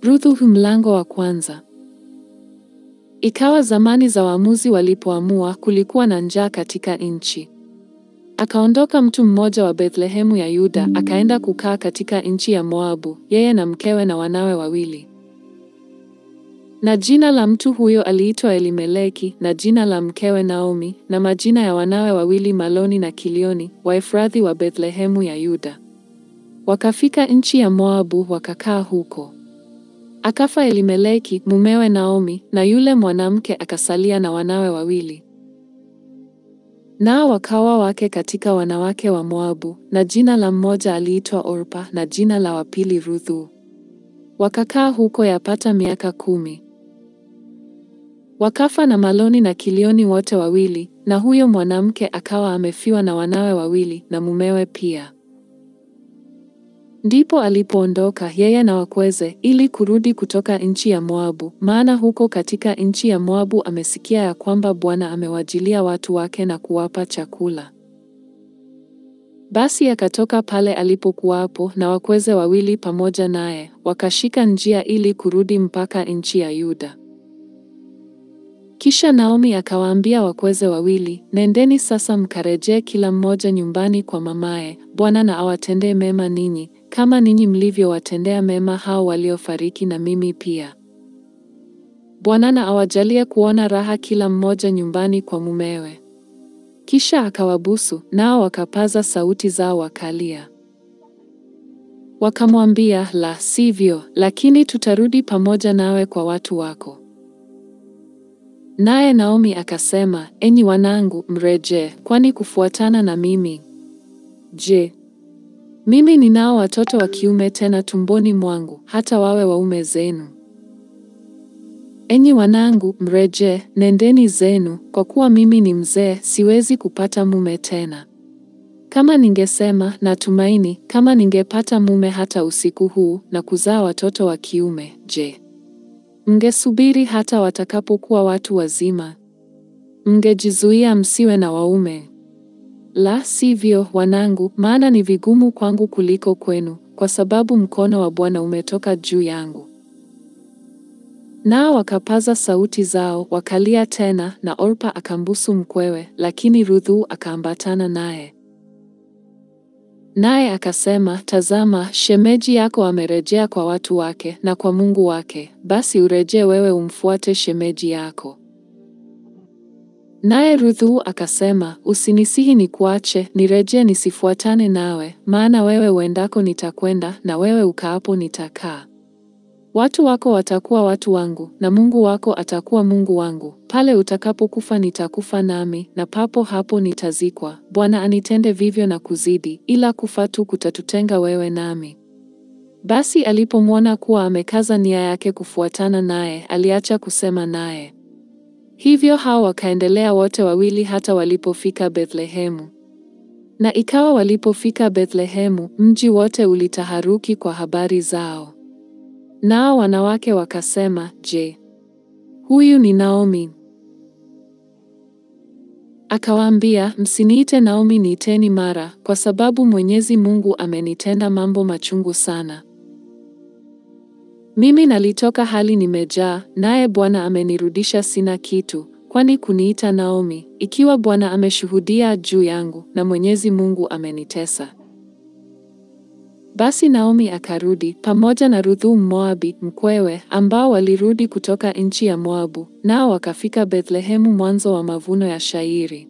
Ruthu mlango wa kwanza. Ikawa zamani za waamuzi walipoamua, kulikuwa na njaa katika nchi. Akaondoka mtu mmoja wa Bethlehemu ya Yuda, akaenda kukaa katika nchi ya Moabu, yeye na mkewe na wanawe wawili. Na jina la mtu huyo aliitwa Elimeleki, na jina la mkewe Naomi, na majina ya wanawe wawili Maloni na Kilioni, Waefrathi wa Bethlehemu ya Yuda. Wakafika nchi ya Moabu, wakakaa huko. Akafa Elimeleki mumewe Naomi, na yule mwanamke akasalia na wanawe wawili. Nao wakawa wake katika wanawake wa Moabu, na jina la mmoja aliitwa Orpa, na jina la wapili Ruthu. Wakakaa huko yapata miaka 10. Wakafa na Maloni na Kilioni wote wawili, na huyo mwanamke akawa amefiwa na wanawe wawili, na mumewe pia. Ndipo alipoondoka yeye na wakweze ili kurudi kutoka nchi ya Moabu, maana huko katika nchi ya Moabu amesikia ya kwamba Bwana amewajilia watu wake na kuwapa chakula. Basi akatoka pale alipokuwapo na wakweze wawili pamoja naye, wakashika njia ili kurudi mpaka nchi ya Yuda. Kisha Naomi akawaambia wakweze wawili, nendeni sasa mkarejee kila mmoja nyumbani kwa mamaye, Bwana na awatendee mema ninyi, kama ninyi mlivyowatendea mema hao waliofariki, na mimi pia. Bwana na awajalie kuona raha kila mmoja nyumbani kwa mumewe. Kisha akawabusu, nao wakapaza sauti zao wakalia. Wakamwambia, la sivyo, lakini tutarudi pamoja nawe kwa watu wako. Naye Naomi akasema, enyi wanangu, mrejee, kwani kufuatana na mimi? Je, mimi ninao watoto wa kiume tena tumboni mwangu, hata wawe waume zenu? Enyi wanangu, mrejee, nendeni zenu, kwa kuwa mimi ni mzee, siwezi kupata mume tena. Kama ningesema, natumaini, kama ningepata mume hata usiku huu, na kuzaa watoto wa kiume, je, mngesubiri hata watakapokuwa watu wazima? Mngejizuia msiwe na waume? La sivyo, wanangu, maana ni vigumu kwangu kuliko kwenu, kwa sababu mkono wa Bwana umetoka juu yangu. Nao wakapaza sauti zao, wakalia tena, na Orpa akambusu mkwewe, lakini Ruthu akaambatana naye. Naye akasema, tazama, shemeji yako amerejea kwa watu wake na kwa Mungu wake, basi urejee wewe umfuate shemeji yako. Naye Ruthu akasema, usinisihi nikuache, nirejee nisifuatane nawe, maana wewe uendako nitakwenda, na wewe ukaapo nitakaa. Watu wako watakuwa watu wangu, na Mungu wako atakuwa Mungu wangu. Pale utakapokufa nitakufa nami, na papo hapo nitazikwa. Bwana anitende vivyo na kuzidi, ila kufa tu kutatutenga wewe nami. Basi alipomwona kuwa amekaza nia yake kufuatana naye, aliacha kusema naye. Hivyo hao wakaendelea wote wawili hata walipofika Bethlehemu. Na ikawa walipofika Bethlehemu, mji wote ulitaharuki kwa habari zao. Nao wanawake wakasema, je, huyu ni Naomi? Akawaambia, msiniite Naomi, niiteni Mara, kwa sababu Mwenyezi Mungu amenitenda mambo machungu sana. Mimi nalitoka hali nimejaa, naye Bwana amenirudisha sina kitu, kwani kuniita Naomi, ikiwa Bwana ameshuhudia juu yangu, na Mwenyezi Mungu amenitesa. Basi Naomi akarudi, pamoja na Ruthu Mmoabi, mkwewe, ambao walirudi kutoka nchi ya Moabu, nao wakafika Bethlehemu mwanzo wa mavuno ya shayiri.